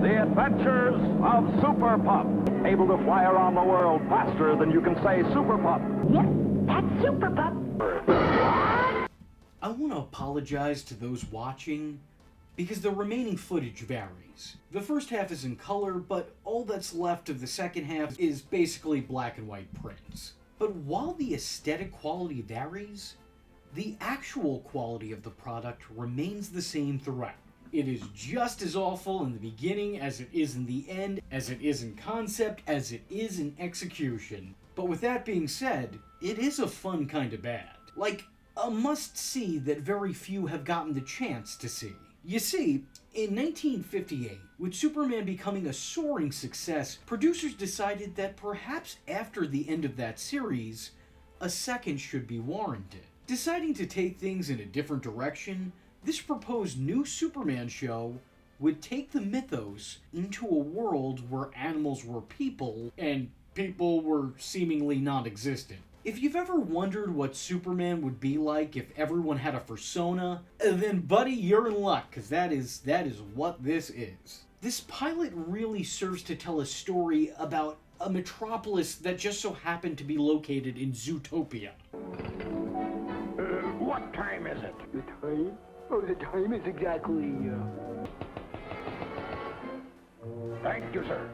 The Adventures of Super Pup. Able to fly around the world faster than you can say Super Pup. Yep, that's Super Pup. I want to apologize to those watching because the remaining footage varies. The first half is in color, but all that's left of the second half is basically black and white prints. But while the aesthetic quality varies, the actual quality of the product remains the same throughout. It is just as awful in the beginning as it is in the end, as it is in concept, as it is in execution. But with that being said, it is a fun kind of bad. Like, a must-see that very few have gotten the chance to see. You see, in 1958, with Superman becoming a soaring success, producers decided that perhaps after the end of that series, a second should be warranted. Deciding to take things in a different direction, this proposed new Superman show would take the mythos into a world where animals were people, and people were seemingly non-existent. If you've ever wondered what Superman would be like if everyone had a persona, then buddy, you're in luck, because that is what this is. This pilot really serves to tell a story about a metropolis that just so happened to be located in Zootopia. What time is it? The time? Oh, the time is exactly, Thank you, sir.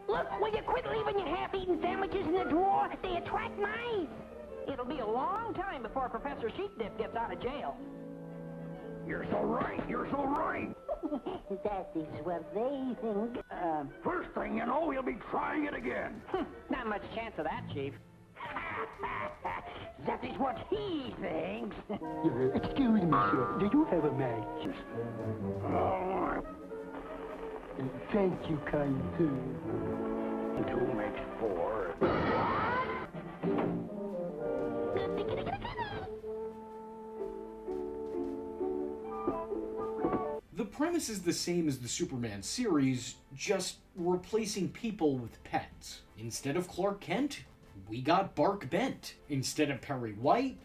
Look, will you quit leaving your half-eaten sandwiches in the drawer? They attract mice. It'll be a long time before Professor Sheepdip gets out of jail. You're so right. You're so right. That is what they think. First thing you know, he'll be trying it again. Not much chance of that, Chief. That is what he thinks. excuse me, sir. Do you have a match? Oh, Thank you, kind sir. 2 makes 4. The premise is the same as the Superman series, just replacing people with pets. Instead of Clark Kent, we got Bark Bent. Instead of Perry White,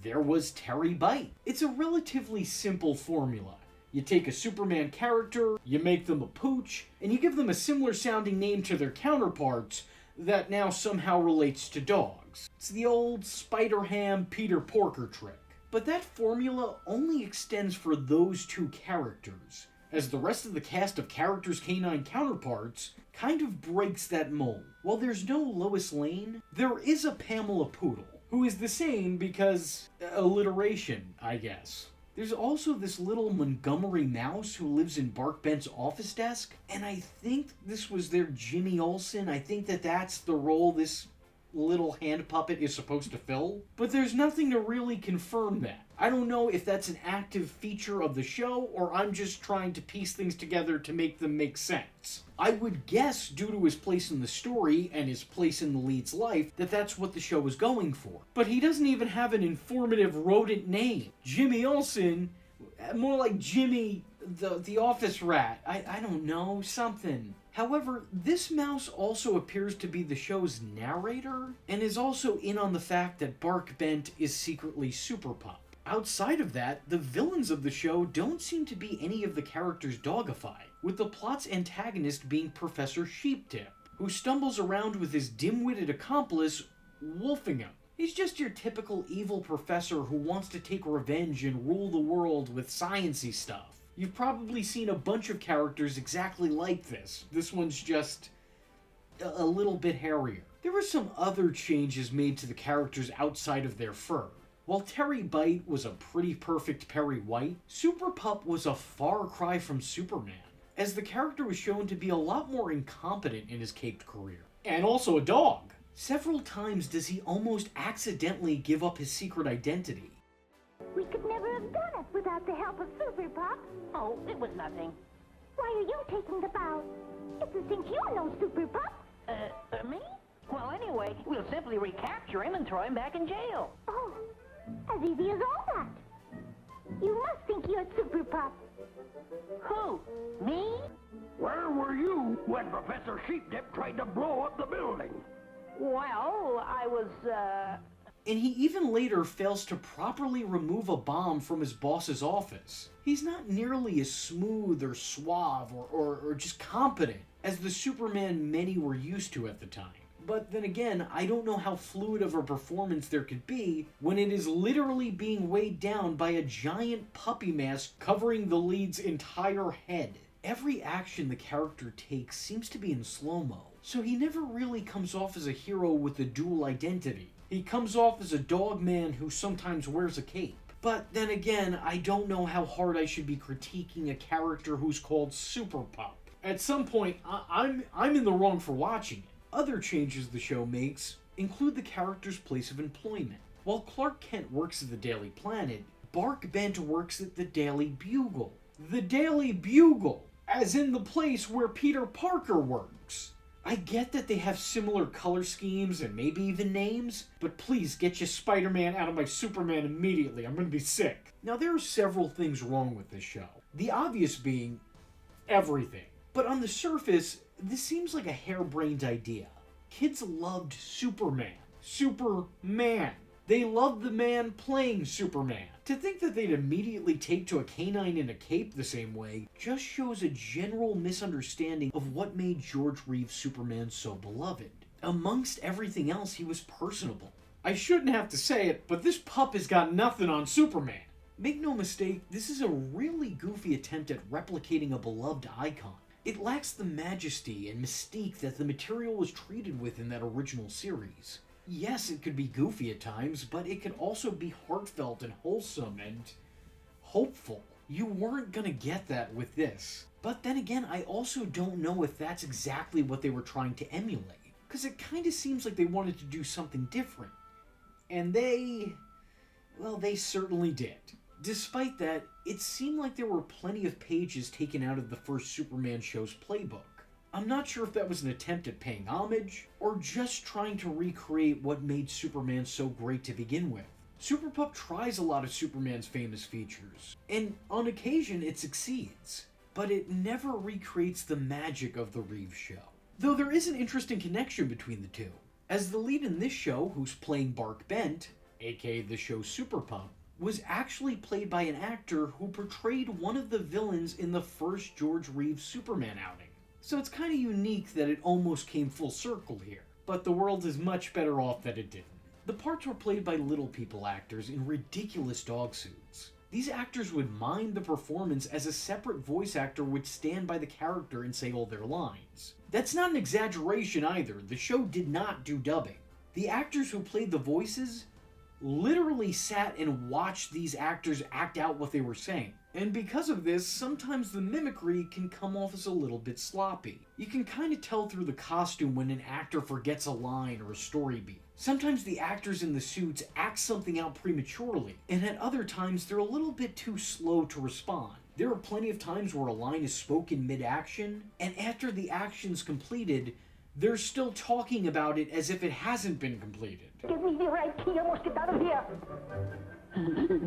there was Terry Bite. It's a relatively simple formula. You take a Superman character, you make them a pooch, and you give them a similar sounding name to their counterparts that now somehow relates to dogs. It's the old Spider-Ham Peter Porker trick. But that formula only extends for those two characters, as the rest of the cast of characters' canine counterparts kind of breaks that mold. While there's no Lois Lane, there is a Pamela Poodle, who is the same because alliteration, I guess. There's also this little Montgomery Mouse who lives in Bark Bent's office desk, and I think this was their Jimmy Olsen. I think that's the role this little hand puppet is supposed to fill. But there's nothing to really confirm that. I don't know if that's an active feature of the show, or I'm just trying to piece things together to make them make sense. I would guess, due to his place in the story and his place in the lead's life, that that's what the show is going for. But he doesn't even have an informative rodent name. Jimmy Olsen, more like Jimmy the office rat. I don't know, something. However, this mouse also appears to be the show's narrator, and is also in on the fact that Bark Bent is secretly Super Pup. Outside of that, the villains of the show don't seem to be any of the characters dogified, with the plot's antagonist being Professor Sheepdip, who stumbles around with his dim-witted accomplice, Wolfingham. He's just your typical evil professor who wants to take revenge and rule the world with science-y stuff. You've probably seen a bunch of characters exactly like this. This one's just a little bit hairier. There were some other changes made to the characters outside of their fur. While Terry Bite was a pretty perfect Perry White, Super Pup was a far cry from Superman, as the character was shown to be a lot more incompetent in his caped career. And also a dog. Several times does he almost accidentally give up his secret identity. We could never have done it without the help of Super Pup. Oh, it was nothing. Why are you taking the bow? It's a cinch you know Super Pup. Me? Well, anyway, we'll simply recapture him and throw him back in jail. Oh, as easy as all that. You must think you're Super Pup. Who? Me? Where were you when Professor Sheepdip tried to blow up the building? Well, I was, And he even later fails to properly remove a bomb from his boss's office. He's not nearly as smooth or suave or just competent as the Superman many were used to at the time. But then again, I don't know how fluid of a performance there could be when it is literally being weighed down by a giant puppy mask covering the lead's entire head. Every action the character takes seems to be in slow-mo, so he never really comes off as a hero with a dual identity. He comes off as a dog man who sometimes wears a cape. But then again, I don't know how hard I should be critiquing a character who's called Super Pup. At some point, I'm in the wrong for watching it. Other changes the show makes include the character's place of employment. While Clark Kent works at the Daily Planet, Bark Bent works at the Daily Bugle. The Daily Bugle, as in the place where Peter Parker works. I get that they have similar color schemes and maybe even names, but please get your Spider-Man out of my Superman immediately. I'm gonna be sick. Now, there are several things wrong with this show. The obvious being everything. But on the surface, this seems like a harebrained idea. Kids loved Superman. Superman. They loved the man playing Superman. To think that they'd immediately take to a canine in a cape the same way just shows a general misunderstanding of what made George Reeves' Superman so beloved. Amongst everything else, he was personable. I shouldn't have to say it, but this pup has got nothing on Superman. Make no mistake, this is a really goofy attempt at replicating a beloved icon. It lacks the majesty and mystique that the material was treated with in that original series. Yes, it could be goofy at times, but it could also be heartfelt and wholesome and hopeful. You weren't gonna get that with this. But then again, I also don't know if that's exactly what they were trying to emulate, because it kind of seems like they wanted to do something different. And they certainly did. Despite that, it seemed like there were plenty of pages taken out of the first Superman show's playbook. I'm not sure if that was an attempt at paying homage, or just trying to recreate what made Superman so great to begin with. Super Pup tries a lot of Superman's famous features, and on occasion it succeeds, but it never recreates the magic of the Reeves show. Though there is an interesting connection between the two, as the lead in this show, who's playing Bark Bent, aka the show's Super Pup, was actually played by an actor who portrayed one of the villains in the first George Reeves Superman outing. So it's kind of unique that it almost came full circle here, but the world is much better off that it didn't. The parts were played by little people actors in ridiculous dog suits. These actors would mime the performance as a separate voice actor would stand by the character and say all their lines. That's not an exaggeration either, the show did not do dubbing. The actors who played the voices literally sat and watched these actors act out what they were saying. And because of this, sometimes the mimicry can come off as a little bit sloppy. You can kind of tell through the costume when an actor forgets a line or a story beat. Sometimes the actors in the suits act something out prematurely, and at other times they're a little bit too slow to respond. There are plenty of times where a line is spoken mid-action, and after the action's completed, they're still talking about it as if it hasn't been completed. Give me the right key. I must get out of here.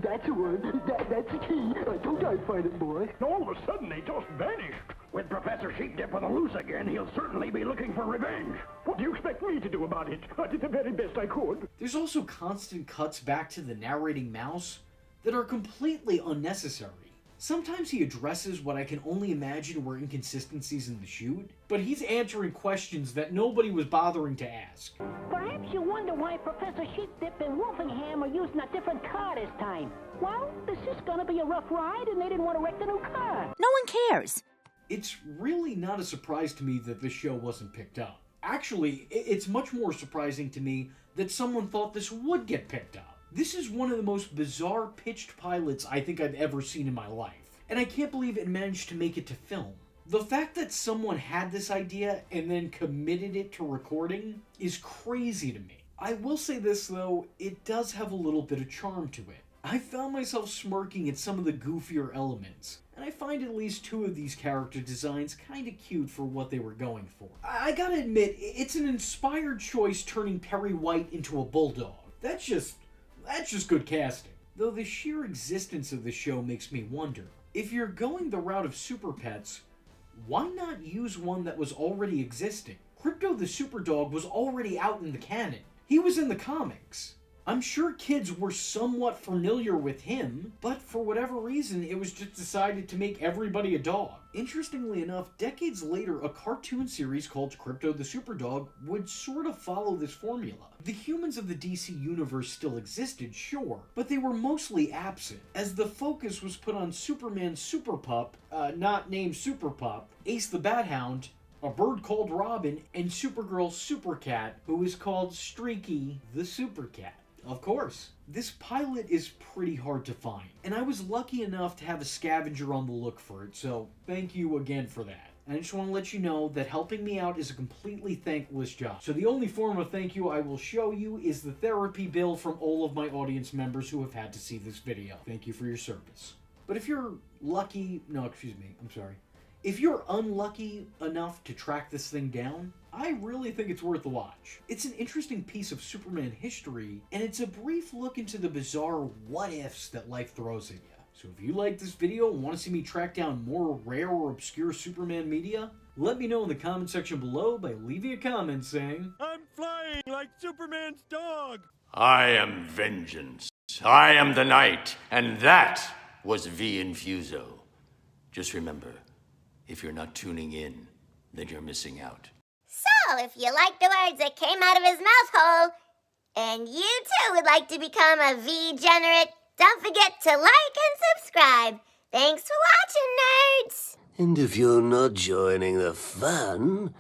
That's the one. That's the key. Don't I find it, boy? All of a sudden, they just vanished. With Professor Sheepdip on the loose again, he'll certainly be looking for revenge. What do you expect me to do about it? I did the very best I could. There's also constant cuts back to the narrating mouse that are completely unnecessary. Sometimes he addresses what I can only imagine were inconsistencies in the shoot, but he's answering questions that nobody was bothering to ask. Perhaps you wonder why Professor Sheepdip and Wolfingham are using a different car this time. Well, this is gonna be a rough ride, and they didn't want to wreck the new car. No one cares. It's really not a surprise to me that this show wasn't picked up. Actually, it's much more surprising to me that someone thought this would get picked up. This is one of the most bizarre pitched pilots I think I've ever seen in my life, and I can't believe it managed to make it to film. The fact that someone had this idea and then committed it to recording is crazy to me. I will say this though, it does have a little bit of charm to it. I found myself smirking at some of the goofier elements, and I find at least two of these character designs kinda cute for what they were going for. I gotta admit, it's an inspired choice turning Perry White into a bulldog. That's just good casting. Though the sheer existence of the show makes me wonder, if you're going the route of super pets, why not use one that was already existing? Crypto the Superdog was already out in the canon. He was in the comics. I'm sure kids were somewhat familiar with him, but for whatever reason, it was just decided to make everybody a dog. Interestingly enough, decades later, a cartoon series called Crypto the Superdog would sort of follow this formula. The humans of the DC universe still existed, sure, but they were mostly absent, as the focus was put on Superman's Super Pup, not named Super Pup, Ace the Bat Hound, a bird called Robin, and Supergirl's Super Cat, who is called Streaky the Super Cat. Of course. This pilot is pretty hard to find, and I was lucky enough to have a scavenger on the look for it, so thank you again for that. And I just want to let you know that helping me out is a completely thankless job. So the only form of thank you I will show you is the therapy bill from all of my audience members who have had to see this video. Thank you for your service. But if you're if you're unlucky enough to track this thing down, I really think it's worth a watch. It's an interesting piece of Superman history, and it's a brief look into the bizarre what-ifs that life throws at you. So if you like this video and want to see me track down more rare or obscure Superman media, let me know in the comment section below by leaving a comment saying, I'm flying like Superman's dog! I am vengeance. I am the night, and that was V Infuso. Just remember, if you're not tuning in, then you're missing out. So, if you like the words that came out of his mouth hole, and you too would like to become a V-generate, don't forget to like and subscribe. Thanks for watching, nerds! And if you're not joining the fun,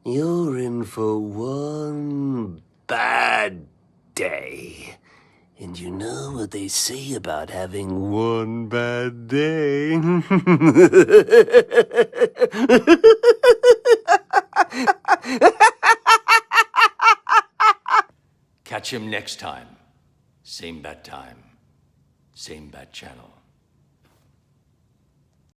you're in for one bad day. And you know what they say about having one bad day? Catch him next time. Same bat time. Same bat channel.